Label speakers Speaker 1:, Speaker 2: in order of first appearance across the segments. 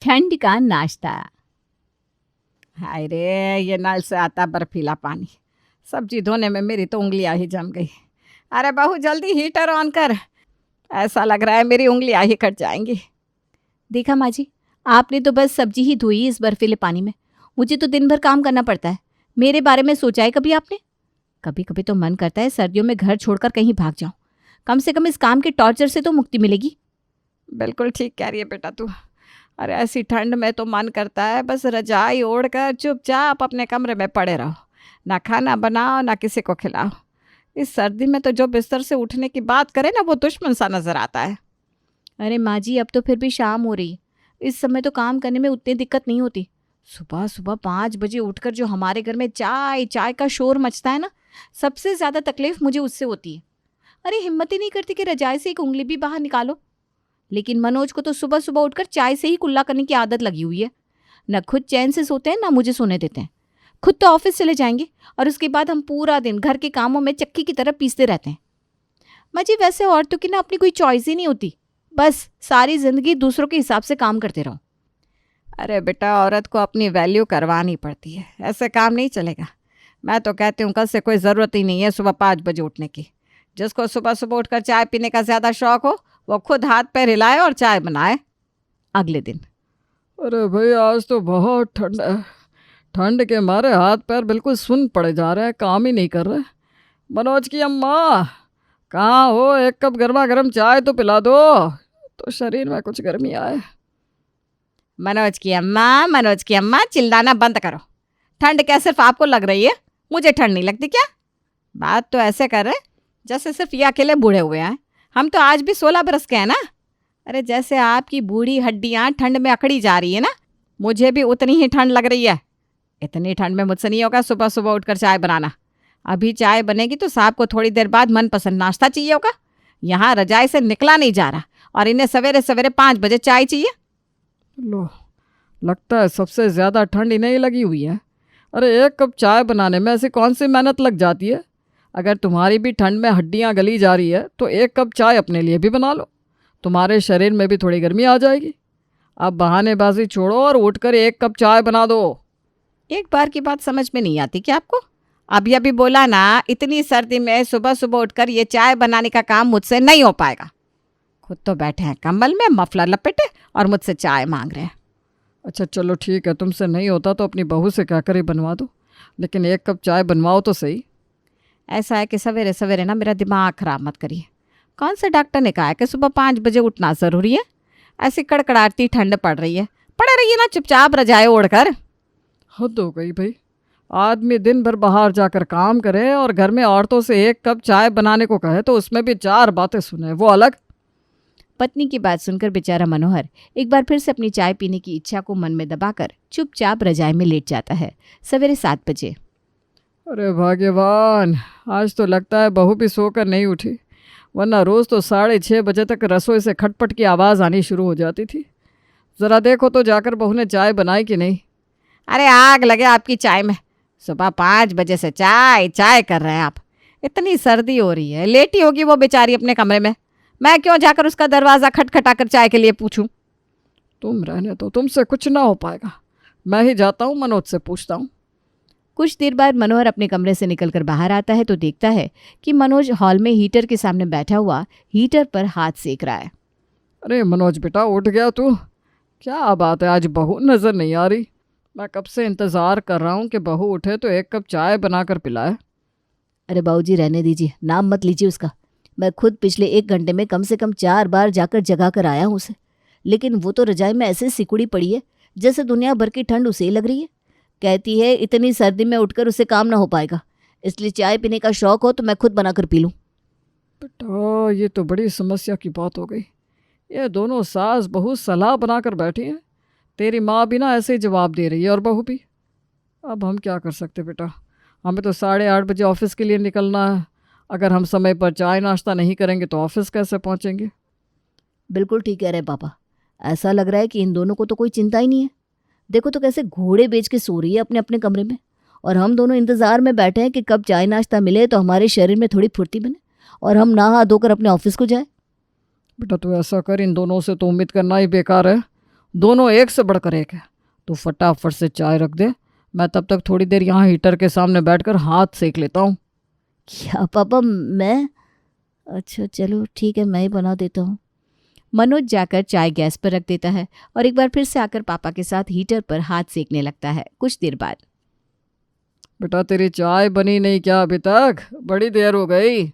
Speaker 1: ठंड का नाश्ता। हाय रे, ये नल से आता बर्फीला पानी, सब्जी धोने में मेरी तो उंगलियां ही जम गई। अरे बहू जल्दी हीटर ऑन कर, ऐसा लग रहा है मेरी उंगलियां ही कट जाएंगी। देखा माँ जी, आपने तो बस सब्जी ही धोई इस बर्फीले पानी में। मुझे तो दिन भर काम करना पड़ता है। मेरे बारे में सोचा है कभी आपने? कभी कभी तो मन करता है सर्दियों में घर छोड़कर कहीं भाग जाऊं। कम से कम इस काम के टॉर्चर से तो मुक्ति मिलेगी। बिल्कुल ठीक कह रही है बेटा तू। अरे ऐसी ठंड में तो मन करता है बस रजाई ओढ़कर चुपचाप अपने कमरे में पड़े रहो, ना खाना बनाओ ना किसी को खिलाओ। इस सर्दी में तो जो बिस्तर से उठने की बात करे ना वो दुश्मन सा नजर आता है। अरे माँ जी, अब तो फिर भी शाम हो रही, इस समय तो काम करने में उतनी दिक्कत नहीं होती। सुबह सुबह 5 बजे उठकर जो हमारे घर में चाय चाय का शोर मचता है ना, सबसे ज़्यादा तकलीफ मुझे उससे होती है। अरे हिम्मत ही नहीं करती कि रजाई से एक उंगली भी बाहर निकालो। लेकिन मनोज को तो सुबह सुबह उठकर चाय से ही कुल्ला करने की आदत लगी हुई है। न खुद चैन से सोते हैं ना मुझे सोने देते हैं। खुद तो ऑफिस चले जाएंगे और उसके बाद हम पूरा दिन घर के कामों में चक्की की तरह पीसते रहते हैं। माँ जी, वैसे औरतों की ना अपनी कोई चॉइस ही नहीं होती, बस सारी जिंदगी दूसरों के हिसाब से काम करते रहो। अरे बेटा, औरत को अपनी वैल्यू करवानी पड़ती है, ऐसे काम नहीं चलेगा। मैं तो कहती हूँ कल से कोई ज़रूरत ही नहीं है सुबह 5 बजे उठने की। जिसको सुबह सुबह उठकर चाय पीने का ज़्यादा शौक हो वो खुद हाथ पैर हिलाए और चाय बनाए। अगले दिन,
Speaker 2: अरे भाई आज तो बहुत ठंड है। ठंड के मारे हाथ पैर बिल्कुल सुन पड़े जा रहे हैं, काम ही नहीं कर रहे। मनोज की अम्मा कहाँ हो? एक कप गर्मा गर्म चाय तो पिला दो, तो शरीर में कुछ गर्मी आए।
Speaker 1: मनोज की अम्मा चिल्लाना बंद करो। ठंड क्या सिर्फ आपको लग रही है? मुझे ठंड नहीं लगती क्या? बात तो ऐसे कर रहे जैसे सिर्फ ये अकेले बूढ़े हुए हैं। हम तो आज भी 16 बरस के हैं ना। अरे जैसे आपकी बूढ़ी हड्डियां ठंड में अकड़ी जा रही है ना, मुझे भी उतनी ही ठंड लग रही है। इतनी ठंड में मुझसे नहीं होगा सुबह सुबह उठकर चाय बनाना। अभी चाय बनेगी तो साहब को थोड़ी देर बाद मनपसंद नाश्ता चाहिए होगा। यहाँ रजाई से निकला नहीं जा रहा और इन्हें सवेरे सवेरे 5 बजे चाय चाहिए।
Speaker 2: लो, लगता है सबसे ज़्यादा ठंड इन्हें ही लगी हुई है। अरे एक कप चाय बनाने में ऐसी कौन सी मेहनत लग जाती है? अगर तुम्हारी भी ठंड में हड्डियां गली जा रही है तो एक कप चाय अपने लिए भी बना लो, तुम्हारे शरीर में भी थोड़ी गर्मी आ जाएगी। अब बहानेबाजी छोड़ो और उठकर एक कप चाय बना दो।
Speaker 1: एक बार की बात समझ में नहीं आती क्या आपको? अभी बोला ना, इतनी सर्दी में सुबह सुबह उठकर ये चाय बनाने का काम मुझसे नहीं हो पाएगा। खुद तो बैठे हैं कंबल में मफलर लपेटे और मुझसे चाय मांग रहे हैं।
Speaker 2: अच्छा चलो ठीक है, तुमसे नहीं होता तो अपनी बहू से क्या करे बनवा दो, लेकिन एक कप चाय बनवाओ तो सही।
Speaker 1: ऐसा है कि सवेरे सवेरे ना मेरा दिमाग खराब मत करिए। कौन से डॉक्टर ने कहा है कि सुबह 5 बजे उठना ज़रूरी है? ऐसी कड़कड़ाती ठंड पड़ रही है, पड़े रहिए ना चुपचाप रजाई ओढ़कर।
Speaker 2: हद हो गई भाई। आदमी दिन भर बाहर जाकर काम करे और घर में औरतों से एक कप चाय बनाने को कहे तो उसमें भी 4 बातें सुने, वो अलग।
Speaker 1: पत्नी की बात सुनकर बेचारा मनोहर एक बार फिर से अपनी चाय पीने की इच्छा को मन में दबाकर चुपचाप रजाई में लेट जाता है। सवेरे 7 बजे।
Speaker 2: अरे भाग्यवान, आज तो लगता है बहू भी सोकर नहीं उठी, वरना रोज़ तो 6:30 बजे तक रसोई से खटपट की आवाज़ आनी शुरू हो जाती थी। ज़रा देखो तो जाकर बहू ने चाय बनाई कि नहीं।
Speaker 1: अरे आग लगे आपकी चाय में, सुबह 5 बजे से चाय चाय कर रहे हैं आप। इतनी सर्दी हो रही है, लेटी होगी वो बेचारी अपने कमरे में, मैं क्यों जाकर उसका दरवाज़ा खटखटाकर चाय के लिए पूछूं?
Speaker 2: तुम रहने तो, तुमसे कुछ ना हो पाएगा। मैं ही जाता हूँ, मनोज से पूछता हूँ।
Speaker 1: कुछ देर बाद मनोहर अपने कमरे से निकलकर बाहर आता है तो देखता है कि मनोज हॉल में हीटर के सामने बैठा हुआ हीटर पर हाथ सेक रहा है।
Speaker 2: अरे मनोज बेटा, उठ गया तू? क्या बात है, आज बहू नज़र नहीं आ रही। मैं कब से इंतज़ार कर रहा हूँ कि बहू उठे तो एक कप चाय बनाकर पिलाए।
Speaker 1: अरे बाबूजी रहने दीजिए, नाम मत लीजिए उसका। मैं खुद पिछले 1 घंटे में कम से कम 4 बार जाकर जगा कर आया हूँ उसे, लेकिन वो तो रजाई में ऐसे सिकुड़ी पड़ी है जैसे दुनिया भर की ठंड उसे ही लग रही है। कहती है इतनी सर्दी में उठकर उसे काम ना हो पाएगा, इसलिए चाय पीने का शौक हो तो मैं खुद बनाकर पी लूँ।
Speaker 2: बेटा ये तो बड़ी समस्या की बात हो गई। ये दोनों सास बहू सलाह बनाकर बैठी हैं। तेरी माँ भी ना ऐसे ही जवाब दे रही है और बहू भी। अब हम क्या कर सकते बेटा, हमें तो 8:30 बजे ऑफिस के लिए निकलना है। अगर हम समय पर चाय नाश्ता नहीं करेंगे तो ऑफिस कैसे पहुँचेंगे?
Speaker 1: बिल्कुल ठीक कह रहे पापा, ऐसा लग रहा है कि इन दोनों को तो कोई चिंता ही नहीं है। देखो तो कैसे घोड़े बेच के सो रही है अपने अपने कमरे में, और हम दोनों इंतजार में बैठे हैं कि कब चाय नाश्ता मिले तो हमारे शरीर में थोड़ी फुर्ती बने और हम नहा धोकर अपने ऑफिस को जाए।
Speaker 2: बेटा तू ऐसा कर, इन दोनों से तो उम्मीद करना ही बेकार है। दोनों एक से बढ़कर एक है। तो फटाफट से चाय रख दे, मैं तब तक थोड़ी देर यहाँ हीटर के सामने बैठकर हाथ सेक लेता हूँ।
Speaker 3: क्या पापा, मैं? अच्छा चलो ठीक है, मैं ही बना देता हूँ।
Speaker 1: मनोज जाकर चाय गैस पर रख देता है और एक बार फिर से आकर पापा के साथ हीटर पर हाथ सेकने लगता है। कुछ देर बाद,
Speaker 2: बेटा तेरी चाय बनी नहीं क्या अभी तक? बड़ी देर हो गई।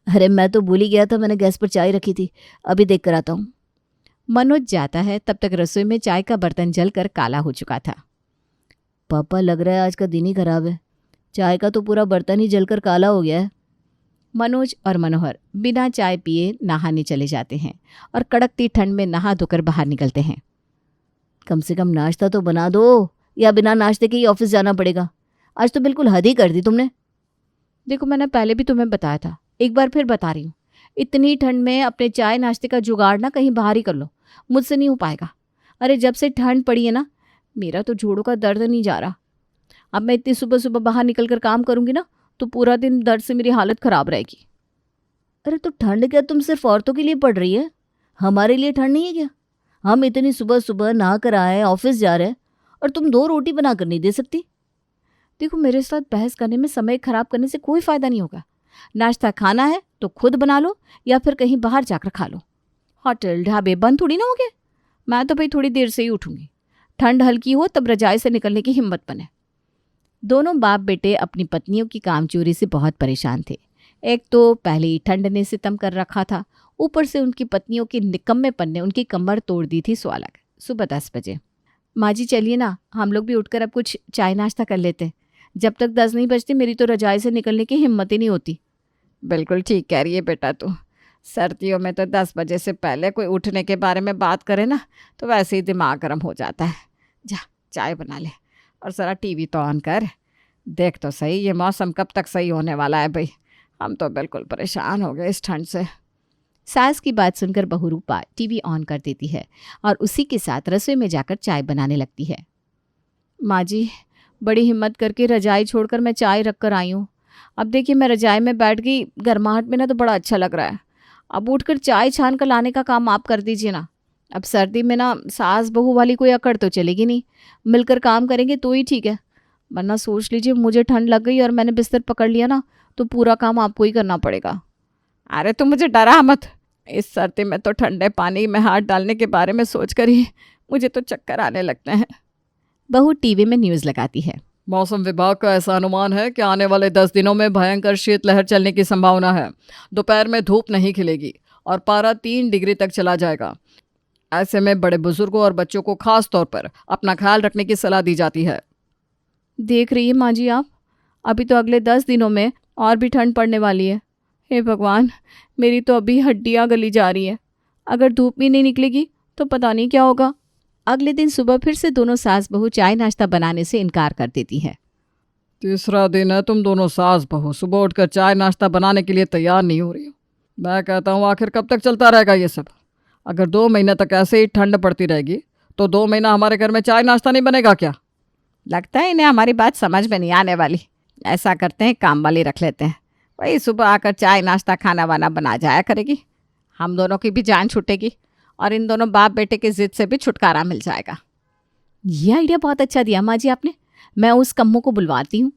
Speaker 3: अरे मैं तो भूल ही गया था, मैंने गैस पर चाय रखी थी, अभी देख कर आता हूँ।
Speaker 1: मनोज जाता है, तब तक रसोई में चाय का बर्तन जलकर काला हो चुका था।
Speaker 3: पापा लग रहा है आज का दिन ही खराब है, चाय का तो पूरा बर्तन ही जलकर काला हो गया है।
Speaker 1: मनोज और मनोहर बिना चाय पिए नहाने चले जाते हैं और कड़कती ठंड में नहा धोकर बाहर निकलते हैं।
Speaker 3: कम से कम नाश्ता तो बना दो, या बिना नाश्ते के ही ऑफिस जाना पड़ेगा। आज तो बिल्कुल हद ही कर दी तुमने।
Speaker 1: देखो, मैंने पहले भी तुम्हें बताया था, एक बार फिर बता रही हूँ, इतनी ठंड में अपने चाय नाश्ते का जुगाड़ ना कहीं बाहर ही कर लो, मुझसे नहीं हो पाएगा। अरे जब से ठंड पड़ी है ना, मेरा तो जोड़ों का दर्द नहीं जा रहा। अब मैं इतनी सुबह सुबह बाहर निकल कर काम करूँगी ना, तो पूरा दिन दर्द से मेरी हालत ख़राब रहेगी।
Speaker 3: अरे तो ठंड क्या तुम सिर्फ औरतों के लिए पड़ रही है, हमारे लिए ठंड नहीं है क्या? हम इतनी सुबह सुबह नहा कर आए, ऑफिस जा रहे हैं, और तुम 2 रोटी बना कर नहीं दे सकती?
Speaker 1: देखो, मेरे साथ बहस करने में समय खराब करने से कोई फ़ायदा नहीं होगा। नाश्ता खाना है तो खुद बना लो या फिर कहीं बाहर जाकर खा लो। होटल ढाबे बंद थोड़ी ना हो गए। मैं तो भाई थोड़ी देर से ही उठूँगी, ठंड हल्की हो तब रजाई से निकलने की हिम्मत बने। दोनों बाप बेटे अपनी पत्नियों की कामचोरी से बहुत परेशान थे। एक तो पहले ही ठंड ने सितम कर रखा था, ऊपर से उनकी पत्नियों के निकम्मेपन ने उनकी कमर तोड़ दी थी। सो अलग। सुबह 10 बजे। माँ जी चलिए ना, हम लोग भी उठकर अब कुछ चाय नाश्ता कर लेते हैं। जब तक 10 नहीं बजती मेरी तो रजाई से निकलने की हिम्मत ही नहीं होती। बिल्कुल ठीक कह रही है बेटा तू। सर्दियों में तो 10 बजे से पहले कोई उठने के बारे में बात करे ना तो वैसे ही दिमाग गर्म हो जाता है। जा चाय बना ले और ज़रा टीवी तो ऑन कर। देख तो सही ये मौसम कब तक सही होने वाला है भाई। हम तो बिल्कुल परेशान हो गए इस ठंड से। सास की बात सुनकर बहू रूपा टीवी ऑन कर देती है और उसी के साथ रसोई में जाकर चाय बनाने लगती है। माँ जी, बड़ी हिम्मत करके रजाई छोड़कर मैं चाय रख कर आई हूँ। अब देखिए मैं रजाई में बैठ गई, गर्माहट में ना तो बड़ा अच्छा लग रहा है। अब उठकर चाय छान कर लाने का काम आप कर दीजिए ना। अब सर्दी में ना सास बहू वाली कोई अकड़ तो चलेगी नहीं, मिलकर काम करेंगे तो ही ठीक है। वरना सोच लीजिए मुझे ठंड लग गई और मैंने बिस्तर पकड़ लिया ना तो पूरा काम आपको ही करना पड़ेगा। अरे तुम मुझे डरा मत, इस सर्दी में तो ठंडे पानी में हाथ डालने के बारे में सोचकर ही मुझे तो चक्कर आने लगते हैं। बहू टीवी में न्यूज़ लगाती है।
Speaker 2: मौसम विभाग का ऐसा अनुमान है कि आने वाले 10 दिनों में भयंकर शीतलहर चलने की संभावना है। दोपहर में धूप नहीं खिलेगी और पारा 3 डिग्री तक चला जाएगा। ऐसे में बड़े बुजुर्गों और बच्चों को खास तौर पर अपना ख्याल रखने की सलाह दी जाती है। देख रही है माँ जी आप, अभी तो अगले 10 दिनों में और भी ठंड पड़ने वाली है। हे भगवान, मेरी तो अभी हड्डियाँ गली जा रही हैं। अगर धूप भी नहीं निकलेगी तो पता नहीं क्या होगा। अगले दिन सुबह फिर से दोनों सास बहू चाय नाश्ता बनाने से इनकार कर देती है। तीसरा दिन है तुम दोनों सास बहू सुबह उठकर चाय नाश्ता बनाने के लिए तैयार नहीं हो रही हो। मैं कहता हूँ आखिर कब तक चलता रहेगा ये सब? अगर 2 महीने तक ऐसे ही ठंड पड़ती रहेगी तो 2 महीना हमारे घर में चाय नाश्ता नहीं बनेगा क्या? लगता है इन्हें हमारी बात समझ में नहीं आने वाली। ऐसा करते हैं, काम वाली रख लेते हैं, वही सुबह आकर चाय नाश्ता खाना वाना बना जाया करेगी। हम दोनों की भी जान छूटेगी और इन दोनों बाप बेटे की जिद से भी छुटकारा मिल जाएगा। ये आइडिया बहुत अच्छा दिया माँ जी आपने। मैं उस कम्मो को बुलवाती हूँ।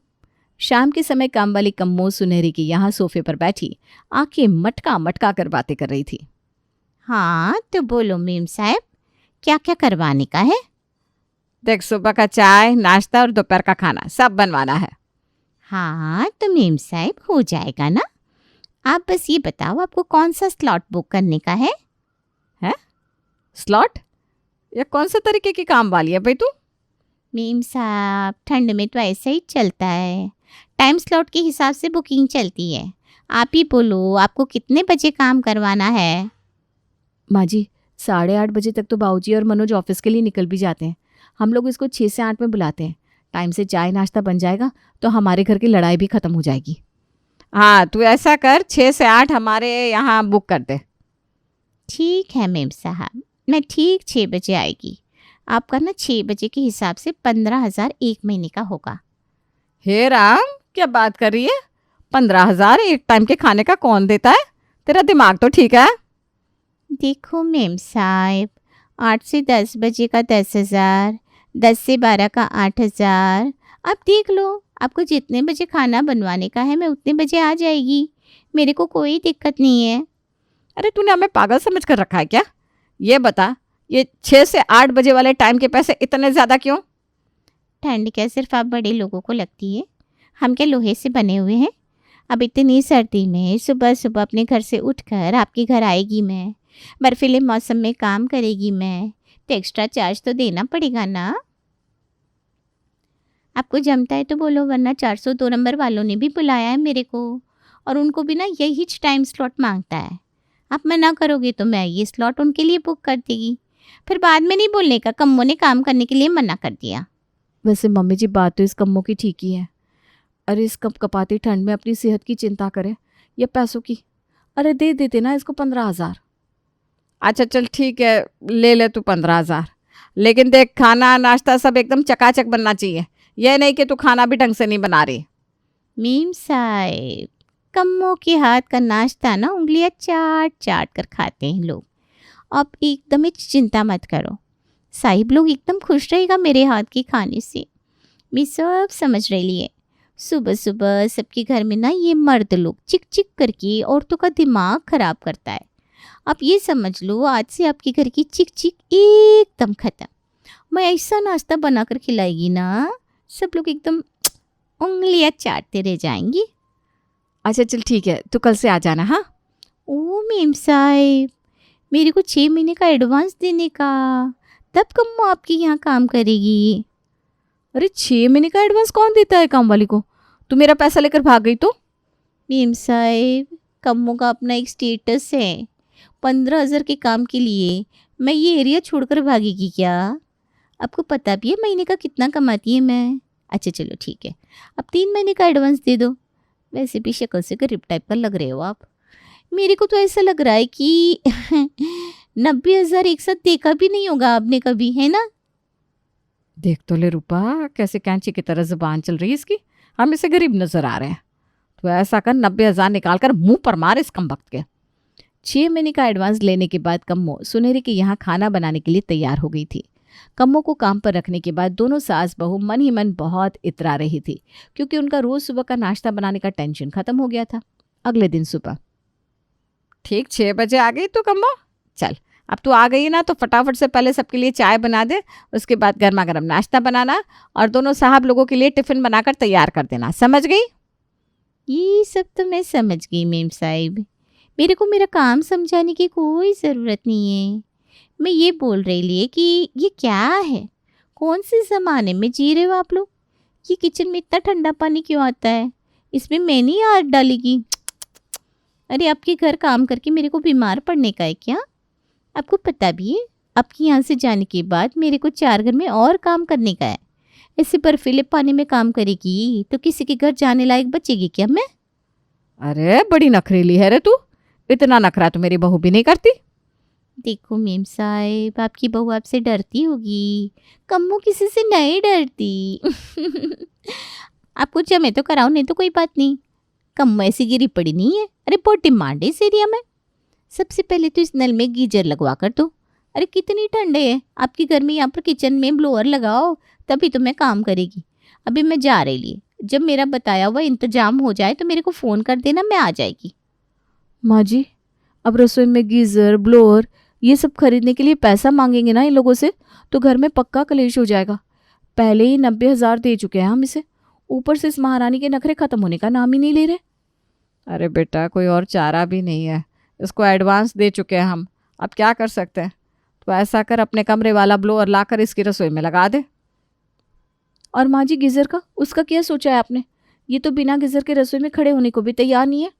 Speaker 2: शाम के समय काम वाली कम्मो सुनहरी की यहाँ सोफे पर बैठी आंखें मटका मटका कर बातें कर रही थी।
Speaker 4: हाँ तो बोलो मेम साहब, क्या क्या करवाने का है?
Speaker 1: देख, सुबह का चाय नाश्ता और दोपहर का खाना सब बनवाना है।
Speaker 4: हाँ तो मेम साहब हो जाएगा ना। आप बस ये बताओ आपको कौन सा स्लॉट बुक करने का है?
Speaker 1: स्लॉट? ये कौन से तरीके की काम वाली है भाई तू?
Speaker 4: मेम साहब, ठंड में तो ऐसा ही चलता है, टाइम स्लॉट के हिसाब से बुकिंग चलती है। आप ही बोलो आपको कितने बजे काम करवाना है?
Speaker 1: माँ जी, 8:30 बजे तक तो बाबूजी और मनोज ऑफिस के लिए निकल भी जाते हैं। हम लोग इसको 6 से 8 में बुलाते हैं। टाइम से चाय नाश्ता बन जाएगा तो हमारे घर की लड़ाई भी ख़त्म हो जाएगी। हाँ, तू ऐसा कर, 6 से 8 हमारे यहाँ बुक कर दे।
Speaker 4: ठीक है मेम साहब, मैं ठीक 6 बजे आएगी। आपका ना 6 बजे के हिसाब से 15,000 1 महीने का होगा।
Speaker 1: हे राम, क्या बात कर रही है? 15,000 एक टाइम के खाने का कौन देता है? तेरा दिमाग तो ठीक है?
Speaker 4: देखो मेम साहब, 8 से 10 बजे का 10,000, 10 से 12 का 8,000। आप देख लो, आपको जितने बजे खाना बनवाने का है मैं उतने बजे आ जाएगी, मेरे को कोई दिक्कत नहीं है।
Speaker 1: अरे तूने हमें पागल समझ कर रखा है क्या? ये बता, ये 6 से 8 बजे वाले टाइम के पैसे इतने ज़्यादा क्यों?
Speaker 4: ठंड क्या सिर्फ आप बड़े लोगों को लगती है? हम क्या लोहे से बने हुए हैं? अब इतनी सर्दी में सुबह सुबह अपने घर से उठकर आपके घर आएगी मैं, बर्फीले मौसम में काम करेगी मैं, तो एक्स्ट्रा चार्ज तो देना पड़ेगा ना। आपको जमता है तो बोलो, वरना 402 नंबर वालों ने भी बुलाया है मेरे को, और उनको भी ना यही टाइम स्लॉट मांगता है। आप मना करोगे तो मैं ये स्लॉट उनके लिए बुक कर देगी, फिर बाद में नहीं बोलने का कम्मों ने काम करने के लिए मना कर दिया।
Speaker 3: वैसे मम्मी जी, बात तो इस कम्मों की ठीक ही है। अरे इस कपकपाती ठंड में अपनी सेहत की चिंता करे या पैसों की? अरे दे देते ना इसको 15,000।
Speaker 1: अच्छा चल ठीक है, ले ले तू 15,000, लेकिन देख खाना नाश्ता सब एकदम चकाचक बनना चाहिए। यह नहीं कि तू खाना भी ढंग से नहीं बना रही।
Speaker 4: मीम साहब, कम्मों के हाथ का नाश्ता ना उंगलियां चाट चाट कर खाते हैं लोग। आप एकदम ही चिंता मत करो, साहिब लोग एकदम खुश रहेगा मेरे हाथ के खाने से। मैं सब समझ रही है। सुबह सुबह सबके घर में ना ये मर्द लोग चिक चिक करके औरतों का दिमाग खराब करता है। आप ये समझ लो, आज से आपके घर की चिक चिक एकदम खत्म। मैं ऐसा नाश्ता बनाकर खिलाएगी ना, सब लोग एकदम उंगलियां चाटते रह जाएंगी।
Speaker 1: अच्छा चल ठीक है, तू कल से आ जाना। हाँ
Speaker 4: ओ मीम साहिब, मेरे को 6 महीने का एडवांस देने का, तब कम्मो आपके यहाँ काम करेगी।
Speaker 3: अरे 6 महीने का एडवांस कौन देता है काम वाली को? तू मेरा पैसा लेकर भाग गई तो?
Speaker 4: मीम साहिब, कम्मो का अपना एक स्टेटस है। 15,000 के काम के लिए मैं ये एरिया छोड़कर भागेगी क्या? आपको पता भी है महीने का कितना कमाती है मैं। अच्छा चलो ठीक है, अब 3 महीने का एडवांस दे दो। वैसे भी शक्ल से गरीब टाइप का लग रहे हो आप। मेरे को तो ऐसा लग रहा है कि 90,000 एक साथ देखा भी नहीं होगा आपने कभी, है ना?
Speaker 1: देख तो ले रूपा, कैसे कैंची की तरह जुबान चल रही है इसकी। हम इसे गरीब नजर आ रहे हैं। तो ऐसा कर 90,000 निकाल कर मुंह पर मार इस कमबख्त के।
Speaker 3: 6 महीने का एडवांस लेने के बाद कम्मो सुनहरी के यहाँ खाना बनाने के लिए तैयार हो गई थी। कम्मो को काम पर रखने के बाद दोनों सास बहू मन ही मन बहुत इतरा रही थी, क्योंकि उनका रोज सुबह का नाश्ता बनाने का टेंशन खत्म हो गया था। अगले दिन सुबह
Speaker 1: ठीक 6 बजे आ गई तू कम्बो। चल अब तू आ गई ना, तो फटाफट से पहले सबके लिए चाय बना दे, उसके बाद गर्मा गर्म नाश्ता बनाना, और दोनों साहब लोगों के लिए टिफ़िन बनाकर तैयार कर देना। समझ गई?
Speaker 4: ये सब तो मैं समझ गई मेम साहिब, मेरे को मेरा काम समझाने की कोई ज़रूरत नहीं है। मैं ये बोल रही कि ये क्या है, कौन से ज़माने में जी रहे हो आप लोग? ये किचन में इतना ठंडा पानी क्यों आता है? इसमें मैं नहीं हाथ डालेगी। अरे आपके घर काम करके मेरे को बीमार पड़ने का है क्या? आपको पता भी है आपके यहाँ से जाने के बाद मेरे को 4 घर में और काम करने का है। ऐसे बर्फीले पानी में काम करेगी तो किसी के घर जाने लायक बचेगी क्या मैं?
Speaker 1: अरे बड़ी नखरेली है रे तू। इतना नखरा तो मेरी बहू भी नहीं करती।
Speaker 4: देखो मेम साहिब, आपकी बहू आपसे डरती होगी, कम्मो किसी से नहीं डरती। आपको जमे तो कराओ, नहीं तो कोई बात नहीं। कम्मो ऐसी गिरी पड़ी नहीं है। अरे बहुत डिमांड है इस एरिया में। सबसे पहले तो इस नल में गीजर लगवा कर दो। अरे कितनी ठंडे है आपके घर में, यहाँ पर किचन में ब्लोअर लगाओ, तभी तो मैं काम करेगी। अभी मैं जा रही, जब मेरा बताया हुआ इंतजाम हो जाए तो मेरे को फ़ोन कर देना, मैं आ जाएगी।
Speaker 3: माँ जी, अब रसोई में गीज़र ब्लोअर ये सब खरीदने के लिए पैसा मांगेंगे ना इन लोगों से, तो घर में पक्का कलेश हो जाएगा। पहले ही 90,000 दे चुके हैं हम इसे, ऊपर से इस महारानी के नखरे खत्म होने का नाम ही नहीं ले रहे।
Speaker 1: अरे बेटा, कोई और चारा भी नहीं है। इसको एडवांस दे चुके हैं हम, अब क्या कर सकते हैं। तो ऐसा कर, अपने कमरे वाला ब्लोअर लाकर इसकी रसोई में लगा दे।
Speaker 3: और माँ जी, गीज़र का उसका क्या सोचा है आपने? ये तो बिना गीज़र के रसोई में खड़े होने को भी तैयार नहीं है।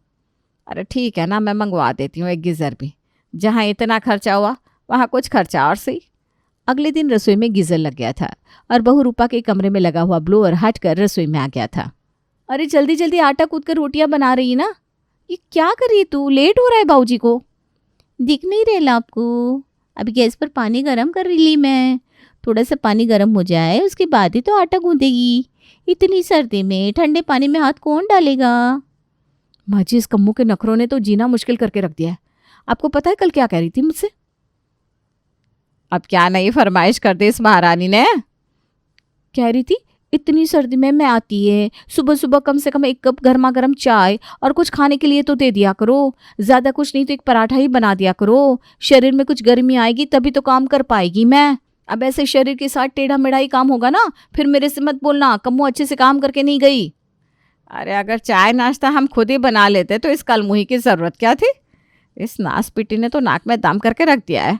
Speaker 1: अरे ठीक है ना, मैं मंगवा देती हूँ एक गीज़र भी। जहाँ इतना खर्चा हुआ वहाँ कुछ खर्चा और सही।
Speaker 3: अगले दिन रसोई में गीज़र लग गया था और बहू रूपा के कमरे में लगा हुआ ब्लोअर हटकर रसोई में आ गया था। अरे जल्दी जल्दी आटा कूद कर रोटियां बना रही ना, ये क्या कर रही है तू? लेट हो रहा है बाबूजी को।
Speaker 4: दिख नहीं रहा आपको? अभी गैस पर पानी गरम कर रही मैं। थोड़ा सा पानी गरम हो जाए उसके बाद ही तो आटा गूंदेगी। इतनी सर्दी में ठंडे पानी में हाथ कौन डालेगा?
Speaker 3: माँ जी, इस कम्मू के नखरों ने तो जीना मुश्किल करके रख दिया है। आपको पता है कल क्या कह रही थी मुझसे?
Speaker 1: अब क्या नई फरमाइश कर दी इस महारानी ने?
Speaker 3: कह रही थी इतनी सर्दी में मैं आती है, सुबह सुबह कम से कम 1 कप गर्मा गर्म चाय और कुछ खाने के लिए तो दे दिया करो, ज़्यादा कुछ नहीं तो 1 पराठा ही बना दिया करो, शरीर में कुछ गर्मी आएगी तभी तो काम कर पाएगी मैं। अब ऐसे शरीर के साथ टेढ़ा मेढ़ा ही काम होगा ना, फिर मेरे से मत बोलना कम्मो अच्छे से काम करके नहीं गई।
Speaker 1: अरे अगर चाय नाश्ता हम खुद ही बना लेते तो इस कलमुही की ज़रूरत क्या थी? इस नास पीटी ने तो नाक में दम करके रख दिया है।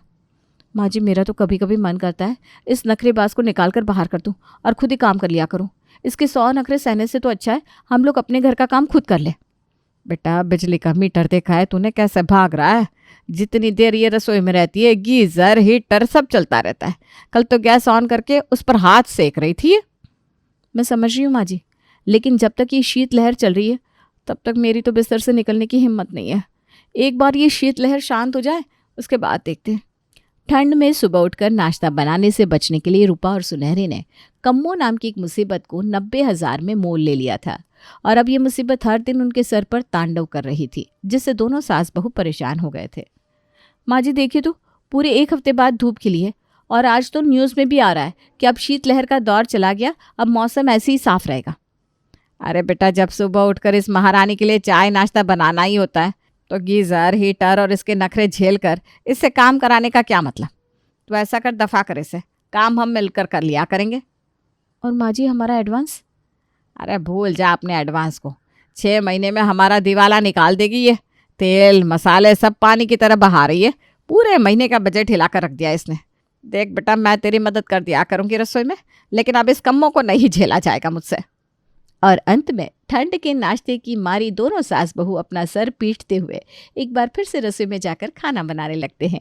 Speaker 3: माँ जी मेरा तो कभी कभी मन करता है इस नखरेबाज को निकाल कर बाहर कर दूं और खुद ही काम कर लिया करूं। इसके 100 नखरे सहने से तो अच्छा है हम लोग अपने घर का काम खुद कर ले।
Speaker 1: बेटा बिजली का मीटर देखा है तूने कैसे भाग रहा है? जितनी देर ये रसोई में रहती है गीज़र हीटर सब चलता रहता है। कल तो गैस ऑन करके उस पर हाथ सेक रही थी।
Speaker 3: मैं समझ रही हूँ माँ जी, लेकिन जब तक ये शीत लहर चल रही है तब तक मेरी तो बिस्तर से निकलने की हिम्मत नहीं है। एक बार ये शीत लहर शांत हो जाए उसके बाद देखते हैं। ठंड में सुबह उठकर नाश्ता बनाने से बचने के लिए रूपा और सुनहरी ने कम्मो नाम की एक मुसीबत को 90,000 में मोल ले लिया था और अब ये मुसीबत हर दिन उनके सर पर तांडव कर रही थी, जिससे दोनों सास बहू परेशान हो गए थे। माँ जी देखिए तो पूरे 1 हफ्ते बाद धूप खिली है और आज तो न्यूज़ में भी आ रहा है कि अब शीतलहर का दौर चला गया, अब मौसम ऐसे ही साफ रहेगा।
Speaker 1: अरे बेटा जब सुबह उठकर इस महारानी के लिए चाय नाश्ता बनाना ही होता है तो गीज़र हीटर और इसके नखरे झेल कर इससे काम कराने का क्या मतलब? तो ऐसा कर दफ़ा कर इसे, काम हम मिलकर कर लिया करेंगे।
Speaker 3: और माँ जी हमारा एडवांस?
Speaker 1: अरे भूल जा अपने एडवांस को, 6 महीने में हमारा दिवाला निकाल देगी ये। तेल मसाले सब पानी की तरह बहा रही है, पूरे महीने का बजट हिला कर रख दिया इसने। देख बेटा मैं तेरी मदद कर दिया करूँगी रसोई में, लेकिन अब इस कम्मों को नहीं झेला जाएगा मुझसे।
Speaker 3: और अंत में ठंड के नाश्ते की मारी दोनों सास बहू अपना सर पीटते हुए एक बार फिर से रसोई में जाकर खाना बनाने लगते हैं।